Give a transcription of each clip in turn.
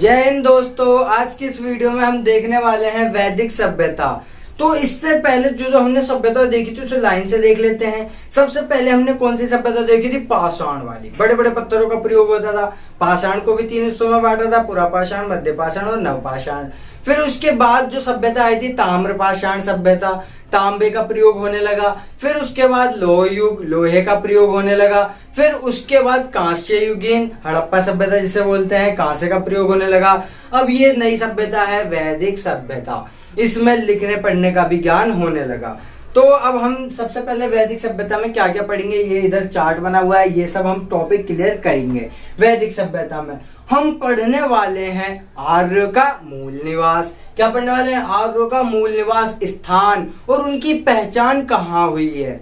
जय हिंद दोस्तों। आज की इस वीडियो में हम देखने वाले हैं वैदिक सभ्यता। तो इससे पहले जो हमने सभ्यता देखी थी उसे लाइन से देख लेते हैं। सबसे पहले हमने कौन सी सभ्यता देखी थी? पाषाण वाली। बड़े बड़े पत्थरों का प्रयोग होता था। पाषाण को भी 3 हिस्सों में बांटा था, पुरा पाषाण, मध्य पाषाण और नवपाषाण। फिर उसके बाद जो सभ्यता आई थी ताम्र पाषाण सभ्यता, तांबे का प्रयोग होने लगा। फिर उसके बाद लोह युग, लोहे का प्रयोग होने लगा। फिर उसके बाद कांस्य युगीन हड़प्पा सभ्यता जिसे बोलते हैं, कांस्य का प्रयोग होने लगा। अब ये नई सभ्यता है वैदिक सभ्यता। इसमें लिखने पढ़ने का भी ज्ञान होने लगा। तो अब हम सबसे पहले वैदिक सभ्यता में क्या क्या पढ़ेंगे, ये इधर चार्ट बना हुआ है, ये सब हम टॉपिक क्लियर करेंगे। वैदिक सभ्यता में हम पढ़ने वाले हैं आर्यों का मूल निवास। क्या पढ़ने वाले हैं? आर्यों का मूल निवास स्थान और उनकी पहचान कहाँ हुई है।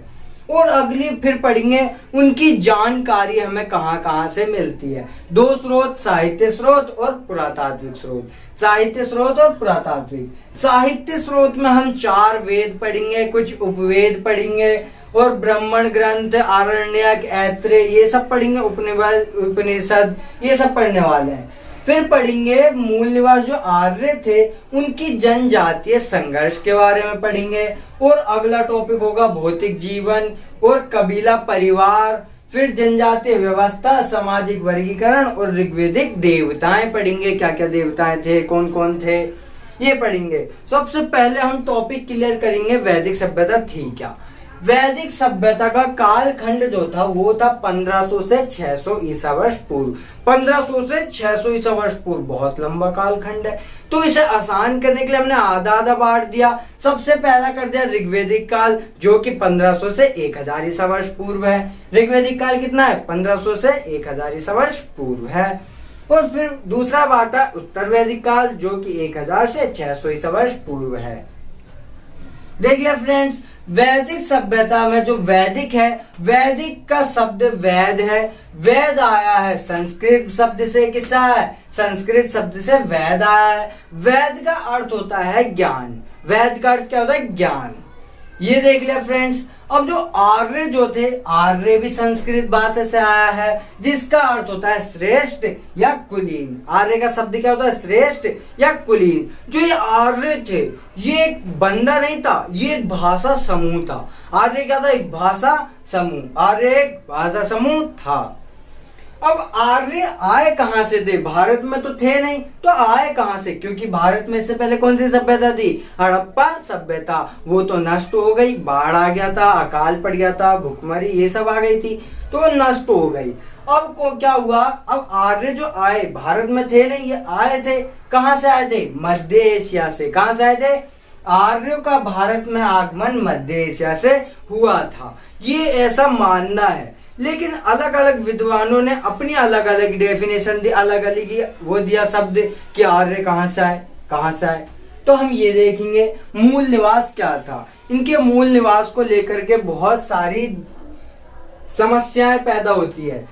और अगली फिर पढ़ेंगे उनकी जानकारी हमें कहाँ कहाँ से मिलती है। 2 स्रोत, साहित्य स्रोत और पुरातात्विक स्रोत। साहित्य स्रोत और पुरातात्विक। साहित्य स्रोत में हम 4 वेद पढ़ेंगे, कुछ उपवेद पढ़ेंगे और ब्राह्मण ग्रंथ, आरण्यक, ऐत्रेय ये सब पढ़ेंगे। उपनिषद ये सब पढ़ने वाले हैं। फिर पढ़ेंगे मूल निवास जो आर्य थे उनकी जनजातीय संघर्ष के बारे में पढ़ेंगे। और अगला टॉपिक होगा भौतिक जीवन और कबीला परिवार। फिर जनजातीय व्यवस्था, सामाजिक वर्गीकरण और ऋग्वेदिक देवताएं पढ़ेंगे। क्या क्या देवताएं थे, कौन कौन थे, ये पढ़ेंगे। सबसे पहले हम टॉपिक क्लियर करेंगे वैदिक सभ्यता थी क्या। वैदिक सभ्यता का कालखंड जो था वो था 1500 से 600 ईसा वर्ष पूर्व। 1500 से 600 ईसा वर्ष पूर्व बहुत लंबा कालखंड है। तो इसे आसान करने के लिए हमने आधा आधा बांट दिया। सबसे पहला कर दिया ऋग्वेदिक काल जो कि 1500 से 1000 ईसा वर्ष पूर्व है। ऋग्वेदिक काल कितना है? 1500 से 1000 ईसा वर्ष पूर्व है। और फिर दूसरा बांटा उत्तर वैदिक काल जो कि 1000 से 600 ईसा वर्ष पूर्व है। देखिए फ्रेंड्स, वैदिक सभ्यता में जो वैदिक है, वैदिक का शब्द वैद है। वैद आया है संस्कृत शब्द से। किससे है? संस्कृत शब्द से वैद आया है। वैद का अर्थ होता है ज्ञान। वैद का अर्थ क्या होता है? ज्ञान। ये देख लिया फ्रेंड्स। अब जो आर्य जो थे, आर्य भी संस्कृत भाषा से आया है जिसका अर्थ होता है श्रेष्ठ या कुलीन। आर्य का शब्द क्या होता है? श्रेष्ठ या कुलीन। जो ये आर्य थे ये एक बंदा नहीं था, ये एक भाषा समूह था। आर्य क्या था? एक भाषा समूह। आर्य एक भाषा समूह था। अब आर्य आए कहां से थे? भारत में तो थे नहीं, तो आए कहां से? क्योंकि भारत में इससे पहले कौन सी सभ्यता थी? हड़प्पा सभ्यता। वो तो नष्ट हो गई, बाढ़ आ गया था, अकाल पड़ गया था, भुखमरी ये सब आ गई थी, तो वो नष्ट हो गई। अब को क्या हुआ? अब आर्य जो आए भारत में थे नहीं, ये आए थे। कहां से आए थे? मध्य एशिया से। कहां से आए थे? आर्यों का भारत में आगमन मध्य एशिया से हुआ था, ये ऐसा मानना है। लेकिन अलग अलग विद्वानों ने अपनी अलग अलग डेफिनेशन दी, अलग अलग वो दिया शब्द कि आर्य कहां से आए, कहां से आए। तो हम ये देखेंगे मूल निवास क्या था। इनके मूल निवास को लेकर के बहुत सारी समस्याएं पैदा होती है।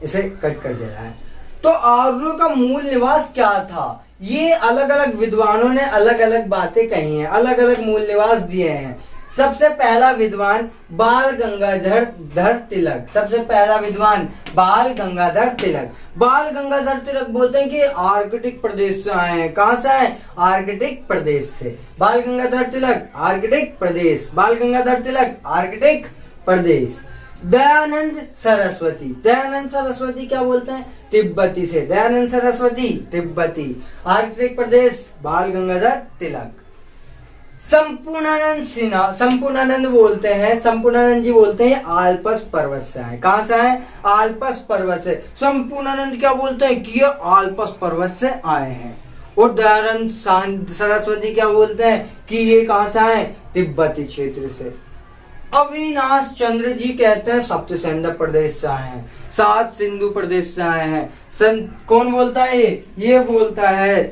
इसे कट कर दिया है। तो आर्यों का मूल निवास क्या था? ये अलग अलग विद्वानों ने अलग अलग बातें कही हैं, अलग अलग मूल निवास दिए हैं। सबसे पहला विद्वान बाल गंगाधर तिलक। सबसे पहला विद्वान बाल गंगाधर तिलक। बाल गंगाधर तिलक बोलते हैं कि आर्कटिक प्रदेश से आए हैं। कहां से आए? आर्कटिक प्रदेश से। बाल गंगाधर तिलक आर्कटिक प्रदेश। बाल गंगाधर तिलक आर्कटिक प्रदेश। दयानंद सरस्वती। दयानंद सरस्वती क्या बोलते हैं? तिब्बती से। दयानंद सरस्वती तिब्बती। आर्कटिक प्रदेश बाल गंगाधर तिलक। संपूर्णानंद सिन्हा। संपूर्णानंद बोलते हैं, संपूर्णानंद जी बोलते हैं आल्पस पर्वत से आए। कहां से आए? आल्पस पर्वत से। संपूर्णानंद क्या बोलते हैं कि ये आल्पस पर्वत से आए हैं। और दयानंद सरस्वती क्या बोलते हैं कि ये कहां से आए? तिब्बती क्षेत्र से। अविनाश चंद्र जी कहते हैं सप्त सेंधव प्रदेश से आए हैं, 7 सिंधु प्रदेश से आए हैं। कौन बोलता है? ये बोलता है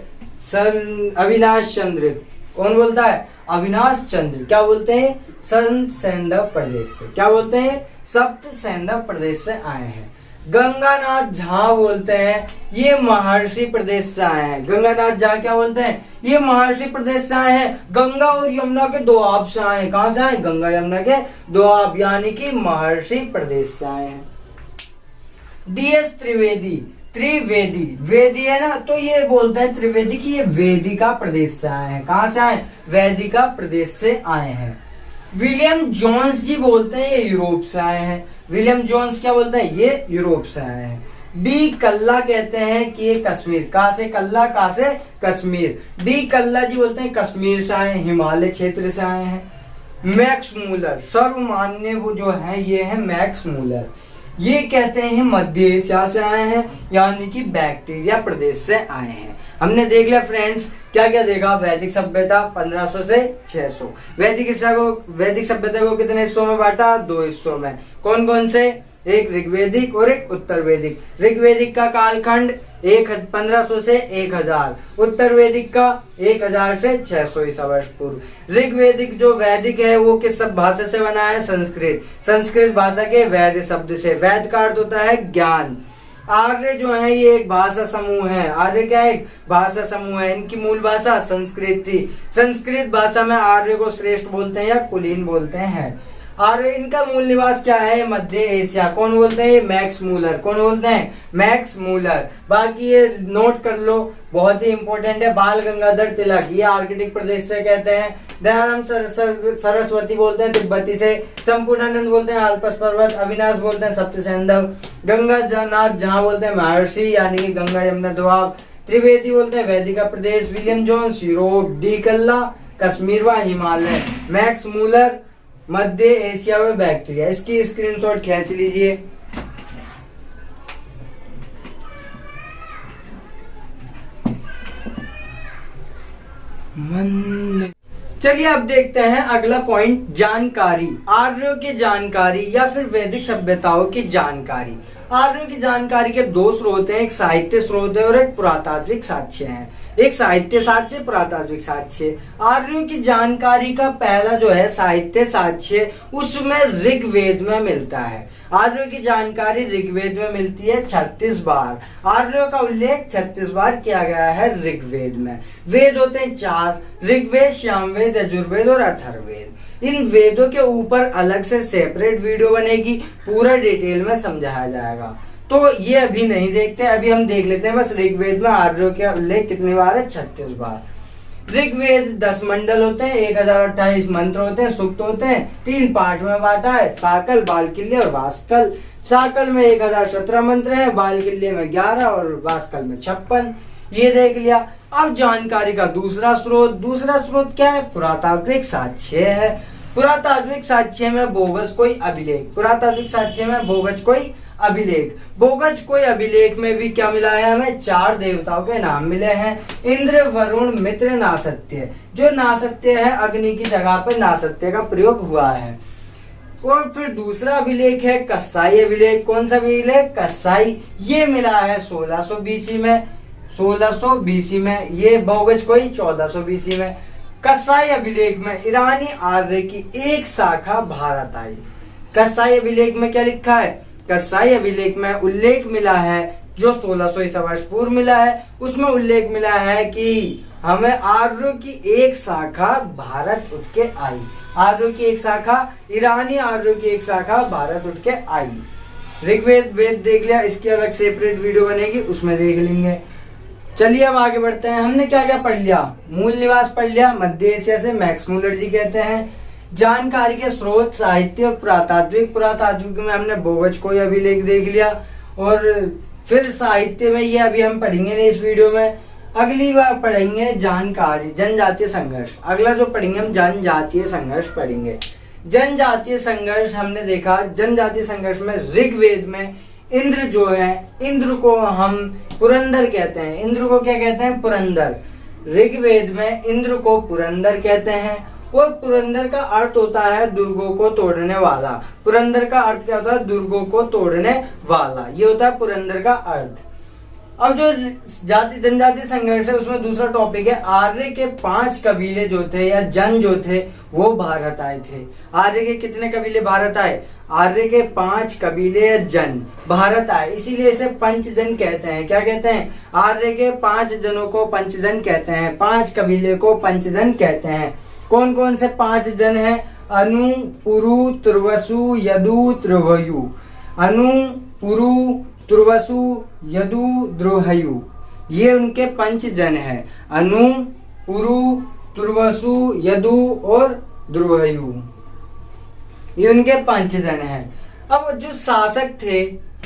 अविनाश चंद्र। कौन बोलता है? अविनाश चंद्र। क्या बोलते हैं? सप्त सेंधव प्रदेश से। क्या बोलते हैं? सप्त सेंधव प्रदेश से आए हैं। गंगानाथ झा बोलते हैं ये महर्षि प्रदेश से आए हैं। गंगानाथ झा क्या बोलते हैं? ये महर्षि प्रदेश से आए हैं। गंगा और यमुना के दोआब से आए हैं। कहां से आए? गंगा यमुना के दोआब यानी कि महर्षि प्रदेश से आए हैं। DS त्रिवेदी। त्रिवेदी, वेदी है ना, तो ये बोलता है त्रिवेदी की ये वेदिका प्रदेश से आए हैं। कहां से आए? वेदिका प्रदेश से आए हैं। विलियम जोन्स जी बोलते हैं ये यूरोप से आए हैं। विलियम जोन्स क्या बोलते हैं? ये यूरोप से आए हैं। डी कल्ला कहते हैं कि ये कश्मीर, कहां से कल्ला, कहां से कश्मीर। डी कल्ला जी बोलते हैं कश्मीर से आए, हिमालय क्षेत्र से आए हैं। मैक्स मूलर, सर्वमान्य वो जो है ये है मैक्स मूलर, ये कहते हैं मध्य एशिया से आए हैं, यानी कि बैक्टीरिया प्रदेश से आए हैं। हमने देख लिया फ्रेंड्स, क्या क्या देखा? वैदिक सभ्यता 1500 से 600। वैदिक सभ्यता को कितने हिस्सों में बांटा? 2 हिस्सों में। कौन कौन से? एक ऋग्वेदिक और एक उत्तर वैदिक। ऋग्वेदिक का कालखंड 1500 से 1000, उत्तर वैदिक का 1000 से 600 ईसा वर्ष पूर्व। ऋग्वेदिक जो वैदिक है वो किस सब भाषा से बना है? संस्कृत। संस्कृत भाषा के वैद शब्द से। वैद का अर्थ होता है ज्ञान। आर्य जो है ये एक भाषा समूह है। आर्य क्या है? एक भाषा समूह है। इनकी मूल भाषा संस्कृत थी। संस्कृत भाषा में आर्य को श्रेष्ठ बोलते हैं या कुलीन बोलते हैं। और इनका मूल निवास क्या है? मध्य एशिया। कौन बोलते हैं? Max Muller. कौन बोलते हैं? Max Muller. बाकी ये नोट कर लो, बहुत ही इंपॉर्टेंट है। बाल गंगाधर तिलक, ये आर्कटिक प्रदेश से कहते हैं। दयाराम सरस्वती बोलते हैं तिब्बती से। संपूर्णानंद बोलते हैं आल्पस पर्वत। अविनाश बोलते हैं सप्त सैंधव। गंगानाथ झा बोलते हैं महर्षि, यानी कि गंगा यमुना दोआब। त्रिवेदी बोलते हैं वैदिका प्रदेश। William Jones Europe. D Kalla Kashmir व हिमालय। मैक्स मूलर मध्य एशिया में बैक्टीरिया। इसकी स्क्रीनशॉट खींच लीजिए। चलिए अब देखते हैं अगला पॉइंट, जानकारी। आर्यों की जानकारी या फिर वैदिक सभ्यताओं की जानकारी। आर्यों की जानकारी के 2 स्रोत हैं, एक साहित्य स्रोत है और एक पुरातात्विक साक्ष्य है। एक साहित्य साक्ष्य, पुरातात्विक साक्ष्य। आर्यों की जानकारी का पहला जो है साहित्य साक्ष्य, उसमें ऋग्वेद में मिलता है। आर्यों की जानकारी ऋग्वेद में मिलती है 36 बार। आर्यों का उल्लेख 36 बार किया गया है ऋग्वेद में। वेद होते हैं 4, ऋग्वेद, सामवेद, यजुर्वेद और अथर्ववेद। इन वेदों के ऊपर अलग से सेपरेट वीडियो बनेगी, पूरा डिटेल में समझाया जाएगा, तो ये अभी नहीं देखते। अभी हम देख लेते हैं बस ऋग्वेद में आर्यों के उल्लेख कितनी बार है? 36 बार। ऋग्वेद 10 मंडल होते हैं, 1028 मंत्र होते हैं, सूक्त होते हैं। 3 पार्ट में बांटा है, साकल, बालकिल्य और वास्कल। साकल में 1017 मंत्र है, बालकिल्य में 11 और वास्कल में 56। ये देख लिया। अब जानकारी का दूसरा स्रोत क्या है? पुरातात्विक साक्ष्य है। पुरातात्विक साक्ष्य में बोगस कोई अभिलेख। पुरातात्विक साक्ष्य में बोगस कोई अभिलेख। बोगज कोई अभिलेख में भी क्या मिला है? हमें 4 देवताओं के नाम मिले हैं, इंद्र, वरुण, मित्र, नासत्य। जो नासत्य है, अग्नि की जगह पर नासत्य का प्रयोग हुआ है। और फिर दूसरा अभिलेख है कस्साई अभिलेख। कौन सा अभिलेख? कस्साई। ये मिला है 1600 बीसी में। 1600 बीसी में। ये बोगज कोई 1400 बीसी में। कस्साई अभिलेख में ईरानी आर्य की एक शाखा भारत आई। कस्साई अभिलेख में क्या लिखा है? कस्साई अभिलेख में उल्लेख मिला है, जो 1600 ईसा वर्ष पूर्व मिला है, उसमें उल्लेख मिला है कि हमें आर्यों की एक शाखा भारत उठ के आई। आर्यों की एक शाखा, ईरानी आर्यों की एक शाखा भारत उठ के आई। ऋग्वेद, वेद देख लिया, इसकी अलग सेपरेट वीडियो बनेगी, उसमें देख लेंगे। चलिए अब आगे बढ़ते हैं। हमने क्या क्या पढ़ लिया? मूल निवास पढ़ लिया, मध्य एशिया से मैक्स मूलर जी कहते हैं। जानकारी के स्रोत साहित्य और पुरातात्विक में हमने बोगज कोई अभिलेख देख लिया, और फिर साहित्य में ये अभी हम पढ़ेंगे नहीं इस वीडियो में। अगली बार पढ़ेंगे जानकारी, जनजातीय संघर्ष। अगला जो पढ़ेंगे हम जनजातीय संघर्ष पढ़ेंगे। जनजातीय संघर्ष हमने देखा, जनजातीय संघर्ष में ऋग्वेद में इंद्र जो है, इंद्र को हम पुरंदर कहते हैं। इंद्र को क्या कहते हैं? पुरंदर। ऋग्वेद में इंद्र को पुरंदर कहते हैं, और पुरंदर का अर्थ होता है दुर्गों को तोड़ने वाला। पुरंदर का अर्थ क्या होता है? दुर्गों को तोड़ने वाला, ये होता है पुरंदर का अर्थ। अब जो जनजातीय संघर्ष है, उसमें दूसरा टॉपिक है आर्य के 5 कबीले जो थे या जन जो थे वो भारत आए थे। आर्य के कितने कबीले भारत आए? आर्य के 5 कबीले या जन भारत आए, इसीलिए इसे पंचजन कहते हैं। क्या कहते हैं? आर्य के 5 जनों को पंचजन कहते हैं, 5 कबीले को पंचजन कहते हैं। कौन कौन से 5 जन हैं? अनु, पुरु, तुर्वसु, यदु, त्रिवयु। अनु, पुरु, तुर्वसु, यदु, द्रोहयु, ये उनके पंच जन है। अनु, पुरु, तुर्वसु, यदु और द्रोहयु, ये उनके पंच जन है। अब जो शासक थे,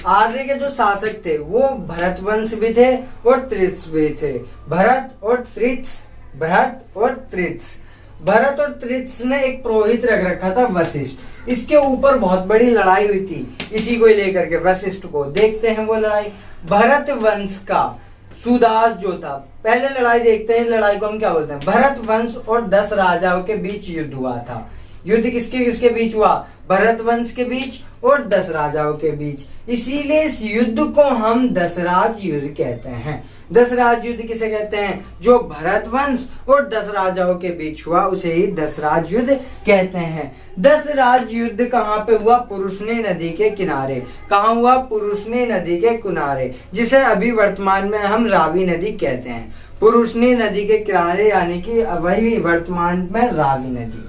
आर्य के जो शासक थे, वो भरत वंश भी थे और त्रित्स भी थे। भरत और त्रित्स, भरत और त्रित्स। भरत और त्रित्स ने एक पुरोहित रख रखा था वशिष्ठ। इसके ऊपर बहुत बड़ी लड़ाई हुई थी इसी को लेकर के, वशिष्ठ को। देखते हैं वो लड़ाई। भरत वंश का सुदास जो था, पहले लड़ाई देखते हैं, लड़ाई को हम क्या बोलते हैं। भरत वंश और 10 राजाओं के बीच युद्ध हुआ था। युद्ध किसके किसके बीच हुआ? भरत वंश के बीच और 10 राजाओं के बीच। इसीलिए इस युद्ध को हम दशराज युद्ध कहते हैं। दशराज युद्ध किसे कहते हैं? जो भरत वंश और 10 राजाओं के बीच हुआ उसे ही दशराज युद्ध कहते हैं। दशराज युद्ध कहाँ पे हुआ? पुरुषनी नदी के किनारे। कहाँ हुआ? पुरुषनी नदी के किनारे, जिसे अभी वर्तमान में हम रावी नदी कहते हैं। पुरुषनी नदी के किनारे, यानी कि वही वर्तमान में रावी नदी।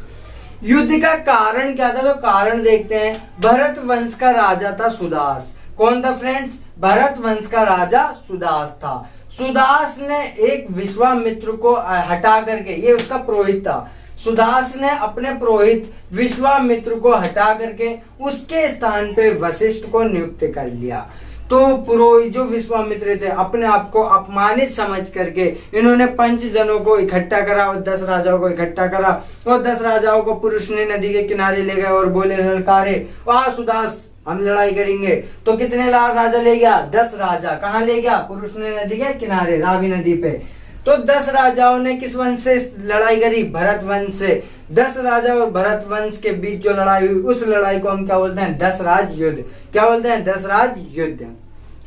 युद्ध का कारण क्या था? तो कारण देखते हैं। भरत वंश का राजा था सुदास। कौन था फ्रेंड्स? भरत वंश का राजा सुदास था। सुदास ने एक विश्वामित्र को हटा करके, ये उसका पुरोहित था। सुदास ने अपने पुरोहित विश्वामित्र को हटा करके उसके स्थान पे वशिष्ठ को नियुक्त कर लिया। तो पुरोहित जो विश्वामित्र थे, अपने आप को अपमानित समझ करके इन्होंने पंच जनों को इकट्ठा करा और 10 राजाओं को इकट्ठा करा और 10 राजाओं को पुरुषनी नदी के किनारे ले गए और बोले, ललकारे, वाह सुदास, हम लड़ाई करेंगे। तो कितने राजा ले गया? 10 राजा। कहाँ ले गया? पुरुषनी नदी के किनारे, रावी नदी पे। तो 10 राजाओं ने किस वंश से लड़ाई करी? भरत वंश से। 10 राजा और भरत वंश के बीच जो लड़ाई हुई, उस लड़ाई को हम क्या बोलते हैं? दशराज युद्ध। क्या बोलते हैं? दशराज युद्ध।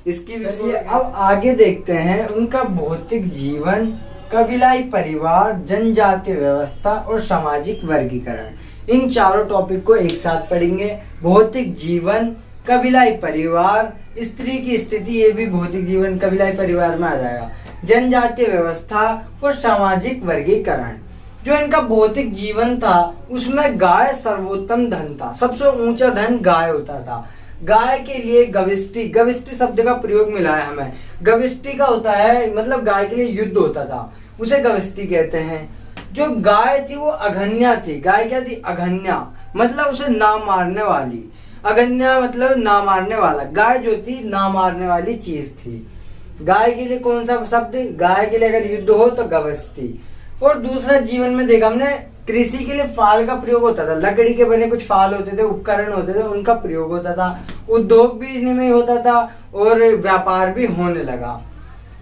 इसकी चलिए अब आगे देखते हैं। उनका भौतिक जीवन, कबीलाई परिवार, जनजातीय व्यवस्था और सामाजिक वर्गीकरण, इन चारों टॉपिक को एक साथ पढ़ेंगे। भौतिक जीवन, कबीलाई परिवार, स्त्री की स्थिति, ये भी भौतिक जीवन कबीलाई परिवार में आ जाएगा। जनजातीय व्यवस्था और सामाजिक वर्गीकरण। जो इनका भौतिक जीवन था उसमें गाय सर्वोत्तम धन था। सबसे ऊंचा धन गाय होता था। गाय के लिए गविष्टि, गविष्टि शब्द का प्रयोग मिला है हमें। गविष्टि का होता है मतलब गाय के लिए युद्ध होता था, उसे गविष्टि कहते हैं। जो गाय थी वो अघन्या थी। गाय क्या थी? अघन्या, मतलब उसे ना मारने वाली। अघन्या मतलब ना मारने वाला। गाय जो थी ना मारने वाली चीज थी। गाय के लिए कौन सा शब्द? गाय के लिए अगर युद्ध हो तो गविष्टि। और दूसरा जीवन में देखा हमने, कृषि के लिए फाल का प्रयोग होता था। लकड़ी के बने कुछ फाल होते थे, उपकरण होते थे, उनका प्रयोग होता था। उद्योग भी इनमें होता था और व्यापार भी होने लगा।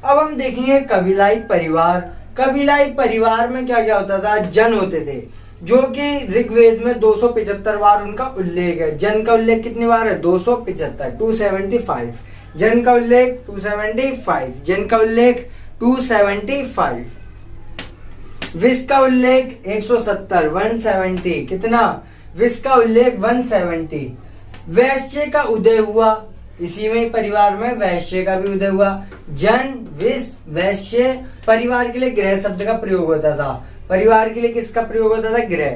अब हम देखेंगे कबीलाई परिवार। कबीलाई परिवार में क्या क्या होता था? जन होते थे, जो कि ऋग्वेद में 275 बार उनका उल्लेख है। जन का उल्लेख कितनी बार है? 275, 275। जन का उल्लेख 275, जन का उल्लेख 275। विष का उल्लेख 170, 170। कितना? विष का उल्लेख 170। वैश्य का उदय हुआ, इसी में परिवार में वैश्य का भी उदय हुआ। जन, विष, वैश्य। परिवार के लिए गृह शब्द का प्रयोग होता था। परिवार के लिए किसका प्रयोग होता था? गृह।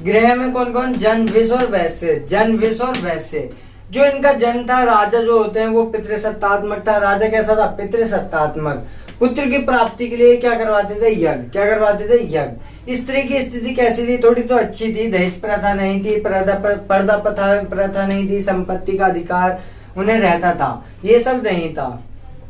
गृह में कौन कौन? जन, विष और वैश्य। जन, विष और वैश्य। जो इनका जन था, राजा जो होते हैं वो पितृसत्तात्मक था। राजा कैसा था? पितृसत्तात्मक। पुत्र की प्राप्ति के लिए क्या करवाते थे? यज्ञ। क्या करवाते थे? यज्ञ। स्त्री की स्थिति कैसी थी? थोड़ी तो अच्छी थी। दहेज प्रथा नहीं थी, पर्दा प्रथा नहीं थी, संपत्ति का अधिकार उन्हें रहता था, ये सब नहीं था।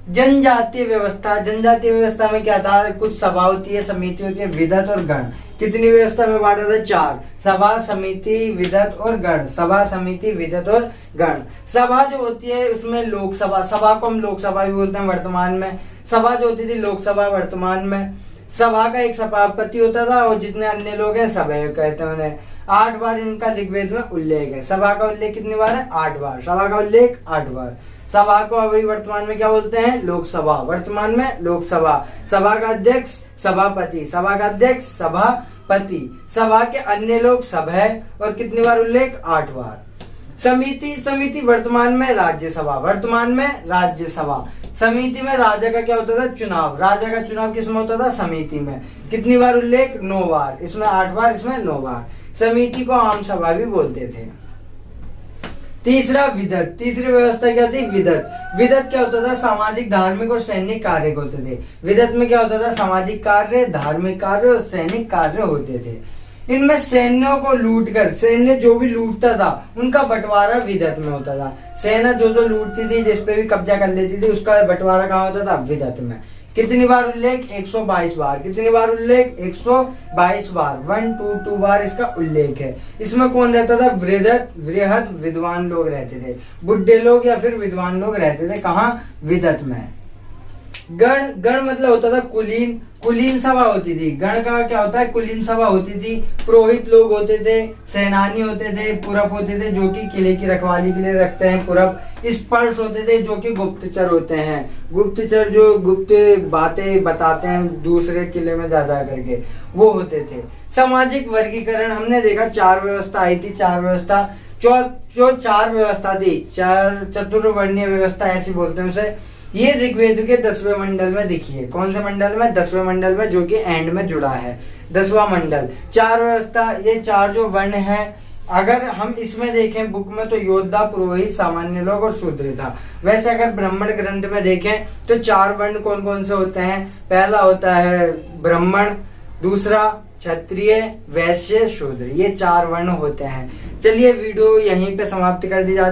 जनजातीय व्यवस्था। जनजातीय व्यवस्था में क्या था? कुछ सभा होती है, समिति होती है, विदत और गण। कितनी व्यवस्था में बांटा था? 4। सभा, समिति, विदत और गण। सभा, समिति, विदत और गण। सभा जो होती है उसमें लोकसभा, सभा को हम लोकसभा भी बोलते हैं वर्तमान में। सभा जो होती थी लोकसभा वर्तमान में। सभा का एक सभापति होता था और जितने अन्य लोग हैं सभा कहते हैं उन्हें। 8 बार इनका ऋग्वेद में उल्लेख है। सभा का उल्लेख कितनी बार है? 8 बार। सभा का उल्लेख 8 बार। सभा को अभी वर्तमान में क्या बोलते हैं? लोकसभा। वर्तमान में लोकसभा। सभा का अध्यक्ष सभापति, सभा का अध्यक्ष सभापति। सभा के अन्य लोग सभा, और कितनी बार उल्लेख? 8 बार। समिति, समिति वर्तमान में राज्यसभा। वर्तमान में राज्यसभा। समिति में राजा का क्या होता था? चुनाव। राजा का चुनाव किसमें होता था? समिति में। कितनी बार उल्लेख? 9 बार। इसमें 8 बार, इसमें 9 बार। समिति को आम सभा भी बोलते थे। तीसरा विदत। तीसरी व्यवस्था क्या थी? विदत। विदत क्या होता था? सामाजिक, धार्मिक और सैनिक कार्य होते थे। विदत में क्या होता था? सामाजिक कार्य, धार्मिक कार्य और सैनिक कार्य होते थे। इनमें सैन्यों को लूटकर, सैन्य जो भी लूटता था उनका बंटवारा विदत में होता था। सेना जो जो लूटती थी, जिस पे भी कब्जा कर लेती थी, उसका बंटवारा कहाँ होता था? विदत में। कितनी बार उल्लेख? 122 बार। कितनी बार उल्लेख? 122 बार। 122 बार इसका उल्लेख है। इसमें कौन रहता था? वृहद विद्वान लोग रहते थे। बुढ़े लोग या फिर विद्वान लोग रहते थे। कहाँ? विदत में। गण, गण मतलब होता था कुलीन। कुलीन सभा होती थी। गण का क्या होता है? कुलीन सभा होती थी। पुरोहित लोग होते थे, सेनानी होते थे, पुरब होते थे जो कि किले की रखवाली के लिए रखते हैं पुरब। स्पर्श होते थे जो कि गुप्तचर होते हैं। गुप्तचर जो गुप्त बातें बताते हैं दूसरे किले में जा जा करके, वो होते थे। सामाजिक वर्गीकरण हमने देखा, 4 व्यवस्था आई थी। 4 व्यवस्था, जो 4 व्यवस्था थी, चतुर्वर्णीय व्यवस्था ऐसी बोलते हैं उसे। ये ऋग्वेद के 10वें मंडल में दिखी है। कौन से मंडल में? 10वें मंडल में, जो कि एंड में जुड़ा है। 10वां मंडल। 4 व्यवस्था, ये 4 जो वर्ण है, अगर हम इसमें देखें बुक में तो योद्धा, पुरोहित, सामान्य लोग और शूद्र था। वैसे अगर ब्राह्मण ग्रंथ में देखें तो 4 वर्ण कौन कौन से होते हैं? पहला होता है ब्राह्मण, दूसरा क्षत्रिय, वैश्य, शूद्र। ये 4 वर्ण होते हैं। चलिए वीडियो यहीं पे समाप्त कर दी जाती है।